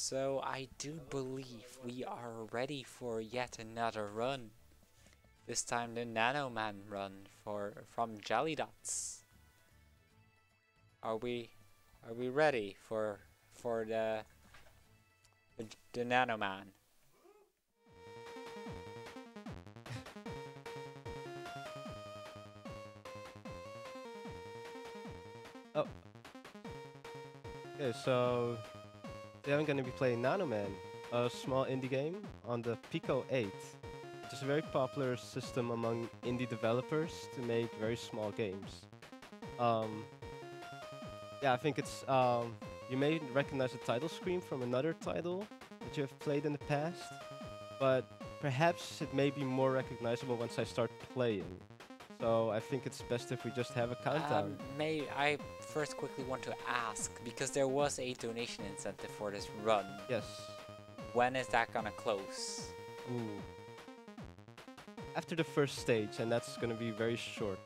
So I do believe we are ready for yet another run. This time the Nanoman run from Jelly Dots. Are we ready for the Nanoman? Oh. Okay, so today I'm gonna be playing Nanoman, a small indie game on the Pico 8, which is a very popular system among indie developers to make very small games. Yeah, I think it's you may recognize the title screen from another title that you have played in the past, but perhaps it may be more recognizable once I start playing. So I think it's best if we just have a countdown. I first quickly want to ask, because there was a donation incentive for this run. Yes. When is that gonna close? Ooh. After the first stage, and that's gonna be very short.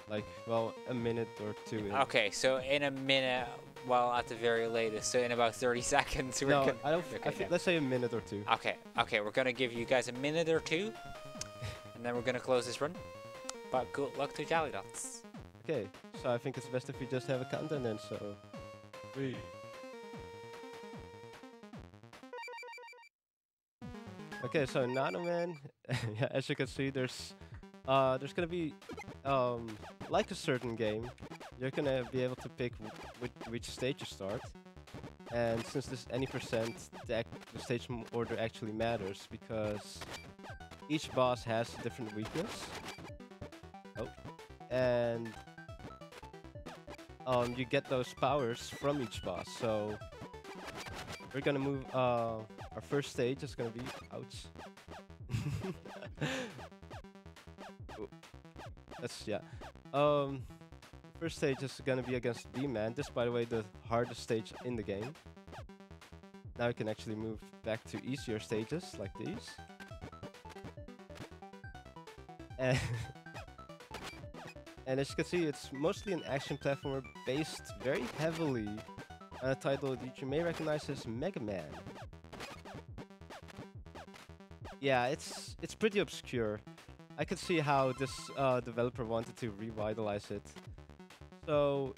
Like, well, a minute or two in. Okay, so in a minute, well, at the very latest, so in about 30 seconds, we're No, gonna... let's say a minute or two. Okay, we're gonna give you guys a minute or two, and then we're gonna close this run. But good luck to Jelly Dots. Okay, so I think it's best if we just have a countdown then, so... 3. Okay, so Nanoman, yeah, as you can see, there's gonna be, like a certain game, you're gonna be able to pick which stage you start. And since this any percent, the stage order actually matters, because each boss has a different weakness. And you get those powers from each boss. So we're gonna move. Our first stage is gonna be That's first stage is gonna be against Beeman. This, by the way, the hardest stage in the game. Now we can actually move back to easier stages like these. And as you can see, it's mostly an action platformer based very heavily on a title that you may recognize as Mega Man. Yeah, it's pretty obscure. I could see how this developer wanted to revitalize it. So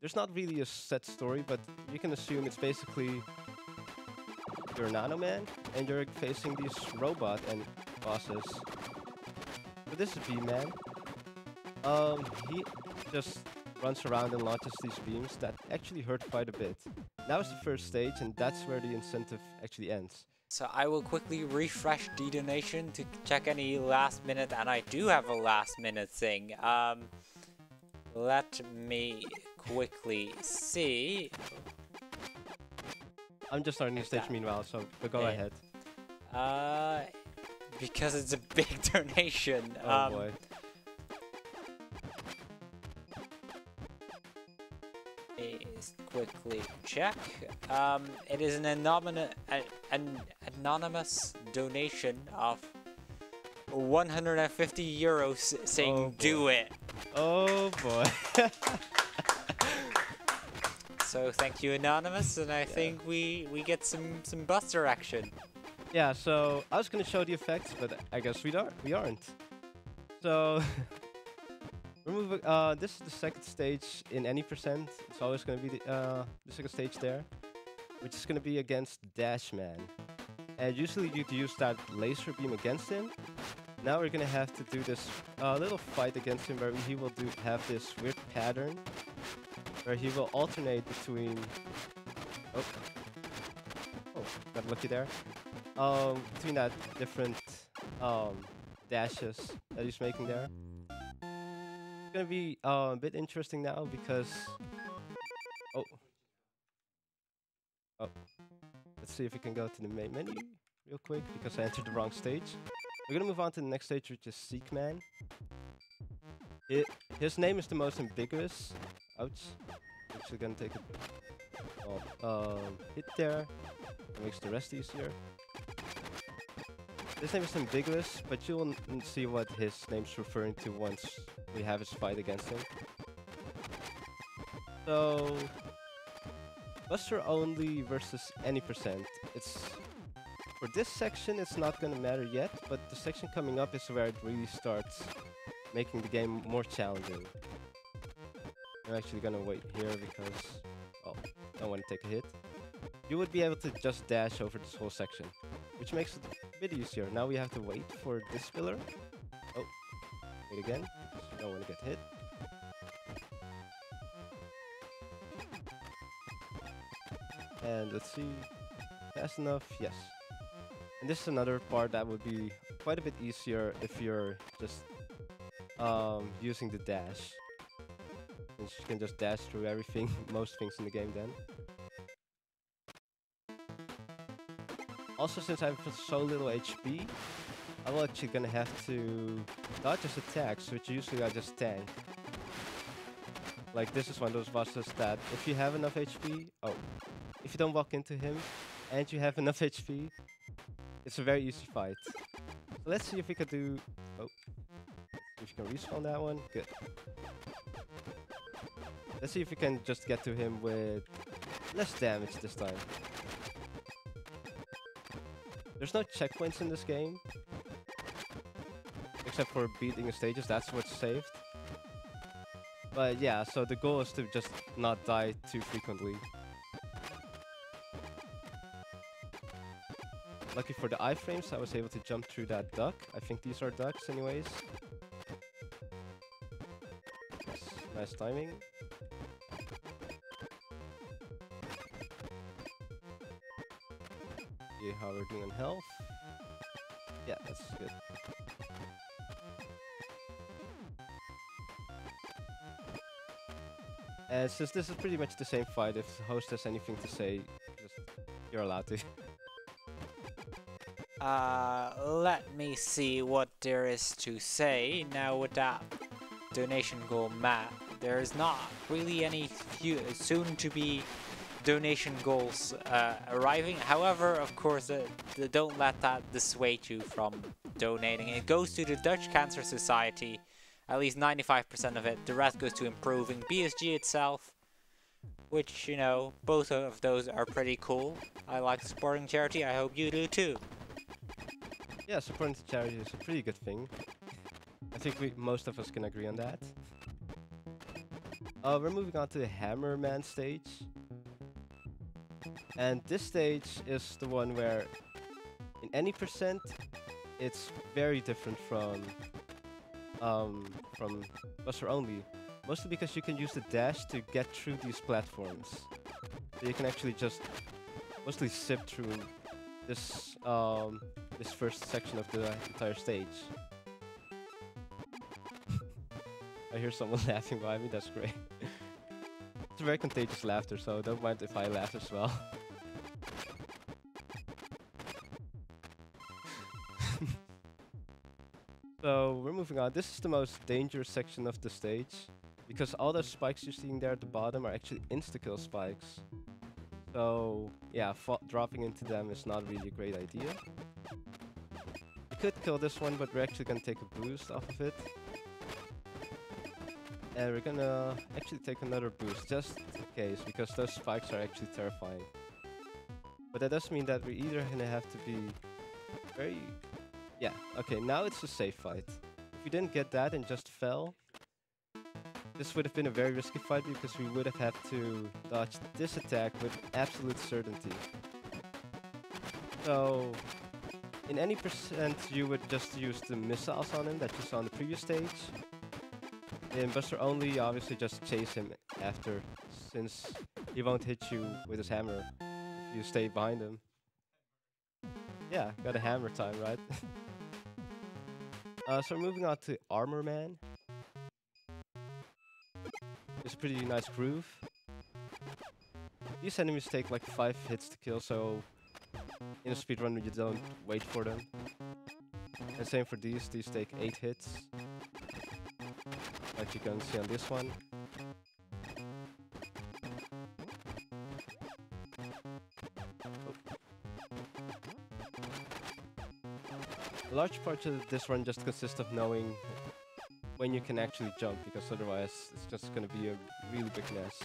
there's not really a set story, but you can assume it's basically you're Nanoman and you're facing these robot and bosses. But this is Beeman. He just runs around and launches these beams that actually hurt quite a bit. That was the first stage, and that's where the incentive actually ends. So I will quickly refresh the donation to check any last minute, and I do have a last minute thing. Let me quickly see. I'm just starting the stage meanwhile, so go ahead. Because it's a big donation. Oh boy. Quickly check. It is an anonymous donation of 150 euros saying do it. Oh boy. So thank you, Anonymous, and I think we get some buster action. Yeah, so I was gonna show the effects, but I guess we aren't. So we're moving. This is the second stage in any percent. It's always gonna be the second stage there, which is gonna be against Dashman. And usually you'd use that laser beam against him. Now we're gonna have to do this little fight against him where he will have this weird pattern where he will alternate between. Oh, got lucky there. Between that different dashes that he's making there. It's gonna be a bit interesting now because let's see if we can go to the main menu real quick because I entered the wrong stage. We're gonna move on to the next stage, which is Seekman. His name is the most ambiguous. Ouch. Actually gonna take a hit there. That makes the rest easier. His name is ambiguous, but you'll see what his name's referring to once we have his fight against him. So Buster only versus any percent. It's for this section, it's not gonna matter yet, but the section coming up is where it really starts making the game more challenging. I'm actually gonna wait here because, oh, I don't want to take a hit. You would be able to just dash over this whole section, which makes it a bit easier. Now we have to wait for this pillar. Oh, wait again. You don't want to get hit. And let's see, fast enough, yes. And this is another part that would be quite a bit easier if you're just using the dash. Since you can just dash through everything, most things in the game then. Also, since I have so little HP, I'm actually gonna have to dodge his attacks, which usually I just tank. Like, this is one of those bosses that if you have enough HP, if you don't walk into him and you have enough HP, it's a very easy fight. So let's see if we can do... Oh. If you can respawn that one. Good. Let's see if we can just get to him with less damage this time. There's no checkpoints in this game. Except for beating the stages, that's what's saved. But yeah, so the goal is to just not die too frequently. Lucky for the iframes, I was able to jump through that duck. I think these are ducks anyways. Yes, nice timing. See how we're doing on health. Yeah, that's good. And since this is pretty much the same fight, if the host has anything to say, you're allowed to. Let me see what there is to say. Now with that donation goal map, there is not really any soon-to-be donation goals arriving. However, of course, don't let that dissuade you from donating. It goes to the Dutch Cancer Society, at least 95% of it. The rest goes to improving BSG itself, which, you know, both of those are pretty cool. I like supporting charity. I hope you do too. Yeah, supporting the charity is a pretty good thing. I think most of us can agree on that. We're moving on to the Hammerman stage. And this stage is the one where, in any percent, it's very different from Buster only. Mostly because you can use the dash to get through these platforms. So you can actually just mostly zip through this this first section of the entire stage. I hear someone laughing behind me, that's great. It's a very contagious laughter, so don't mind if I laugh as well. So we're moving on. This is the most dangerous section of the stage, because all those spikes you're seeing there at the bottom are actually insta-kill spikes. So yeah, dropping into them is not really a great idea. We could kill this one, but we're actually gonna take a boost off of it. And we're gonna actually take another boost, just in case, because those spikes are actually terrifying. But that does mean that we're either gonna have to be very... Yeah, okay, now it's a safe fight. If we didn't get that and just fell, this would have been a very risky fight because we would have had to dodge this attack with absolute certainty. So, in any percent, you would just use the missiles on him that you saw on the previous stage. In Buster only, you obviously just chase him after, since he won't hit you with his hammer if you stay behind him. Yeah, got a hammer time, right? So we're moving on to Armorman. It's a pretty nice groove. These enemies take like 5 hits to kill, so in a speedrun you don't wait for them. And same for these take 8 hits. Like you can see on this one. A large part of this run just consists of knowing when you can actually jump, because otherwise it's just gonna be a really big mess.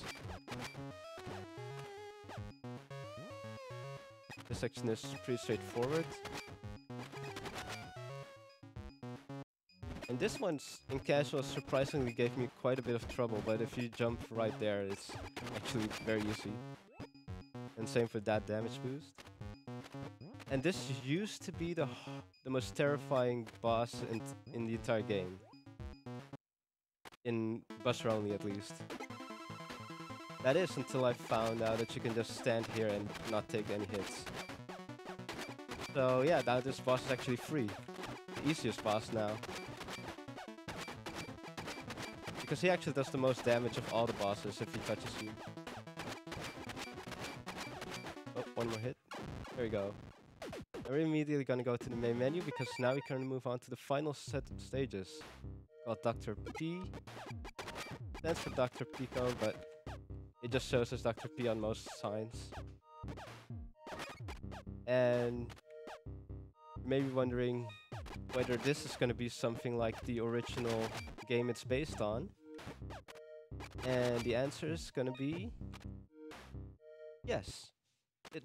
This section is pretty straightforward. And this one's in casual surprisingly gave me quite a bit of trouble, but if you jump right there, it's actually very easy. And same for that damage boost. And this used to be the most terrifying boss in the entire game. In Buster only, at least. That is until I found out that you can just stand here and not take any hits. So yeah, now this boss is actually free. The easiest boss now. Because he actually does the most damage of all the bosses if he touches you. Oh, one more hit. There we go. We're immediately gonna go to the main menu because now we can move on to the final set of stages. Called Dr. P. Stands for Dr. Pico, but it just shows us Dr. P on most signs. And you may be wondering whether this is gonna be something like the original game it's based on. And the answer is gonna be yes.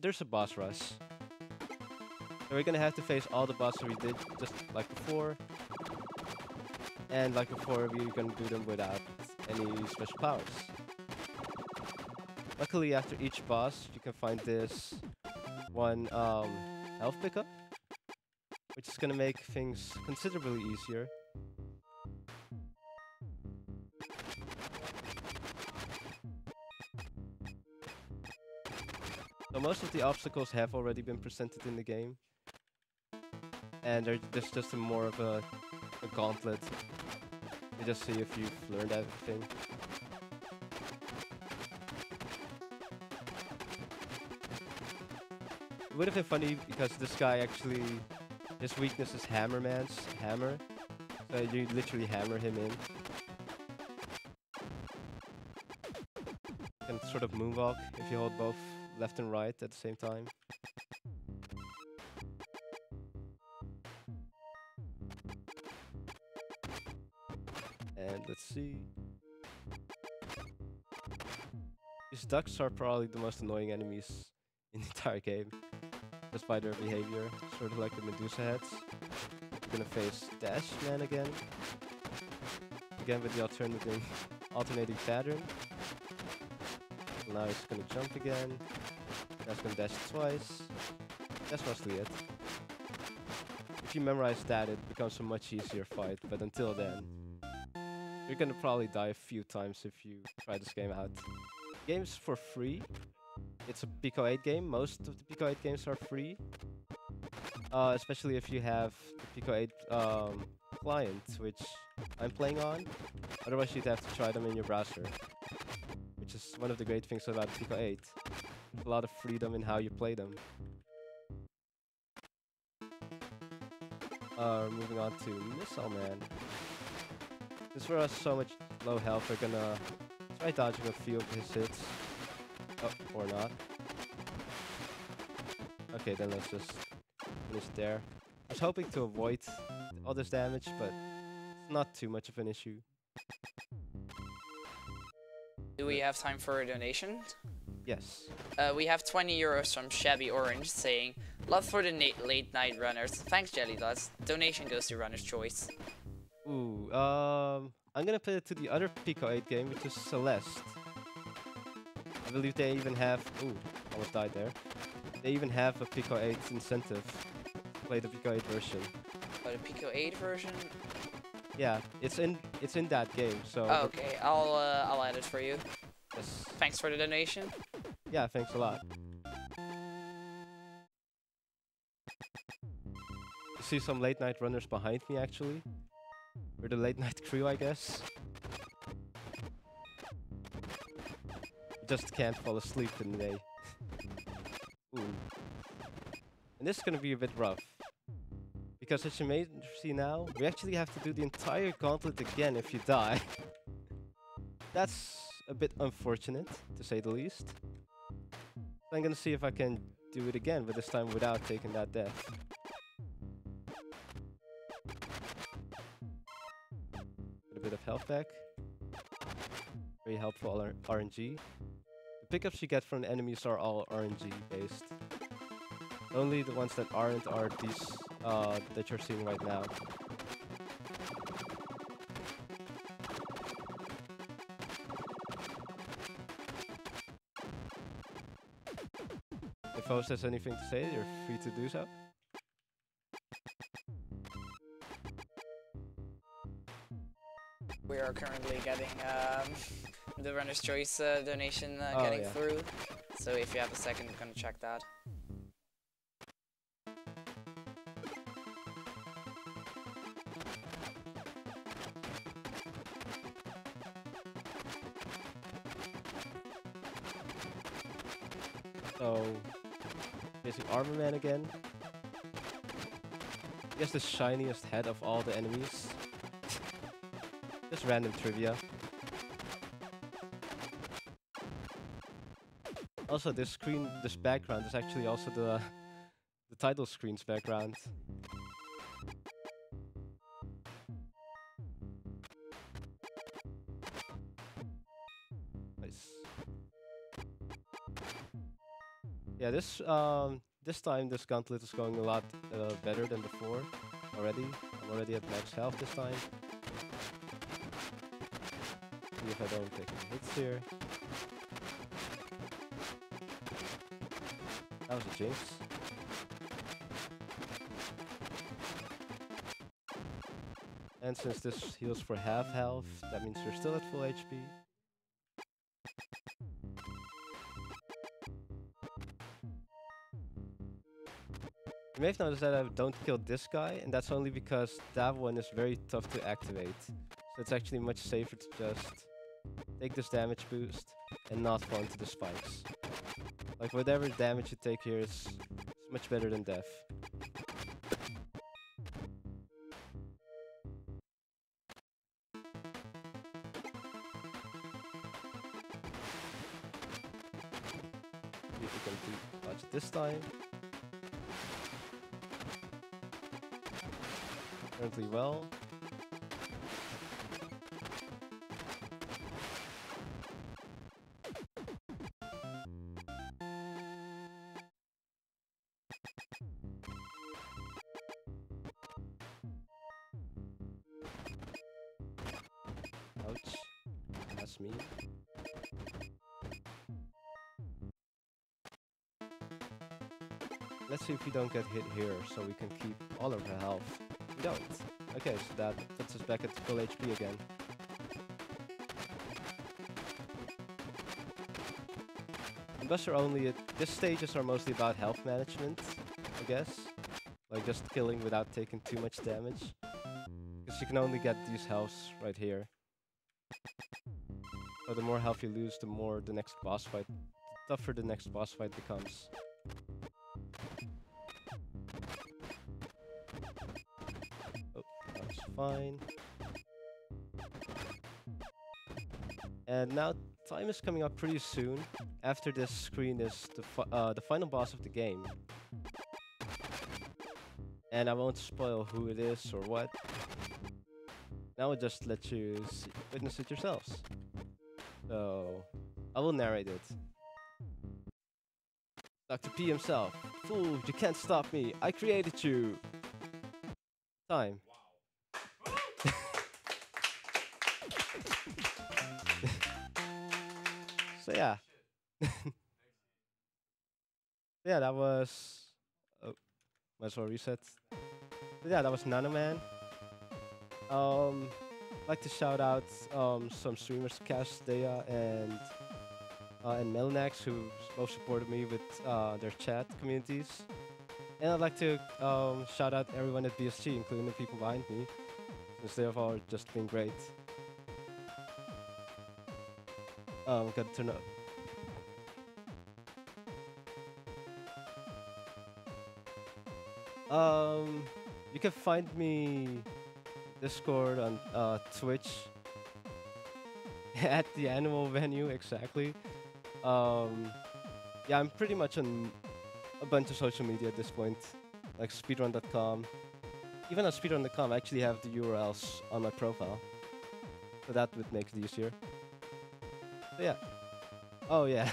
There's a boss rush. So we're gonna have to face all the bosses we did just like before. And like before, we're gonna do them without any special powers. Luckily, after each boss, you can find this one health pickup, which is gonna make things considerably easier. So most of the obstacles have already been presented in the game. And there's just more of a gauntlet. You just see if you've learned everything. It would have been funny because this guy actually, his weakness is Hammerman's hammer. So you literally hammer him in. You can sort of moonwalk if you hold both left and right at the same time. And let's see. These ducks are probably the most annoying enemies in the entire game. Just by their behavior. Sort of like the Medusa heads. We're gonna face Dash Man again. Again with the alternating pattern. Now he's gonna jump again. That's gonna dash twice. That's mostly it. If you memorize that, it becomes a much easier fight, but until then, you're gonna probably die a few times if you try this game out. Game's for free. It's a Pico 8 game. Most of the Pico 8 games are free. Especially if you have the Pico 8 client, which I'm playing on. Otherwise, you'd have to try them in your browser. Which is one of the great things about Pico 8. A lot of freedom in how you play them. Moving on to Missile Man. Since we're on so much low health, we're gonna try dodging a few of his hits. Oh, or not. Okay, then let's just finish there. I was hoping to avoid all this damage, but it's not too much of an issue. Do we have time for a donation? Yes. We have 20 euros from Shabby Orange saying, "Love for the late night runners. Thanks, Jelly Dots. Donation goes to Runner's Choice." Ooh, I'm gonna put it to the other Pico 8 game, which is Celeste. I believe they even have... Ooh, almost died there. They even have a Pico 8 incentive to play the Pico 8 version. Oh, the Pico 8 version? Yeah, it's in that game, so... Oh, okay, I'll add it for you. Yes. Thanks for the donation. Yeah, thanks a lot. You see some late night runners behind me, actually. We're the late night crew, I guess. Just can't fall asleep in the day. Ooh. And this is gonna be a bit rough. Because as you may see now, we actually have to do the entire gauntlet again if you die. That's a bit unfortunate, to say the least. So I'm gonna see if I can do it again, but this time without taking that death. Get a bit of health back. Very helpful RNG. The pickups you get from the enemies are all RNG based. Only the ones that aren't are these that you're seeing right now. If host has anything to say, you're free to do so. We are currently getting the Runner's Choice donation Oh, getting yeah. through. So if you have a second, we're gonna check that. So, facing Armorman again. He has the shiniest head of all the enemies. Just random trivia. Also, this screen, this background is actually also the title screen's background. Nice. Yeah, this time this gauntlet is going a lot better than before already. I'm already at max health this time. See if I don't take any hits here. That was a jinx. And since this heals for half health, that means you're still at full HP. You may have noticed that I don't kill this guy, and that's only because that one is very tough to activate. So it's actually much safer to just take this damage boost and not fall into the spikes. Like whatever damage you take here is much better than death. See if we can dodge this time. Currently well. Ouch. That's me. Let's see if we don't get hit here, so we can keep all of her health. We don't. Okay, so that puts us back at full HP again. And thus are only these stages are mostly about health management, I guess. Like just killing without taking too much damage. Because you can only get these healths right here. So the more health you lose, the more the next boss fight, the tougher the next boss fight becomes. Oh, that was fine. And now time is coming up pretty soon. After this screen is the final boss of the game. And I won't spoil who it is or what. Now I'll just let you witness it yourselves. So, I will narrate it. Dr. P himself. Fool, you can't stop me. I created you. Time. So yeah. Yeah, that was... Oh, might as well reset. But yeah, that was Nanoman. I'd like to shout out some streamers, Cash, Dea, and Melnax, who both supported me with their chat communities. And I'd like to shout out everyone at BSG, including the people behind me, since they have all just been great. Gotta turn up. You can find me Discord on Twitch at the Annual venue, exactly. Yeah, I'm pretty much on a bunch of social media at this point, like speedrun.com. Even on speedrun.com, I actually have the URLs on my profile, so that would make it easier. So yeah. Oh yeah.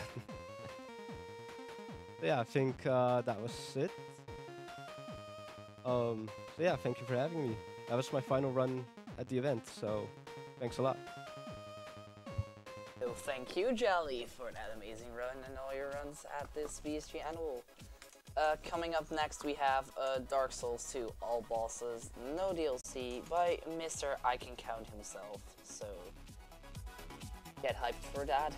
So yeah, I think that was it. So yeah, thank you for having me. That was my final run at the event, so thanks a lot. So thank you, Jelly, for that amazing run and all your runs at this BSG Annual. Coming up next, we have Dark Souls 2 All Bosses No DLC by Mr. I Can Count himself. So get hyped for that.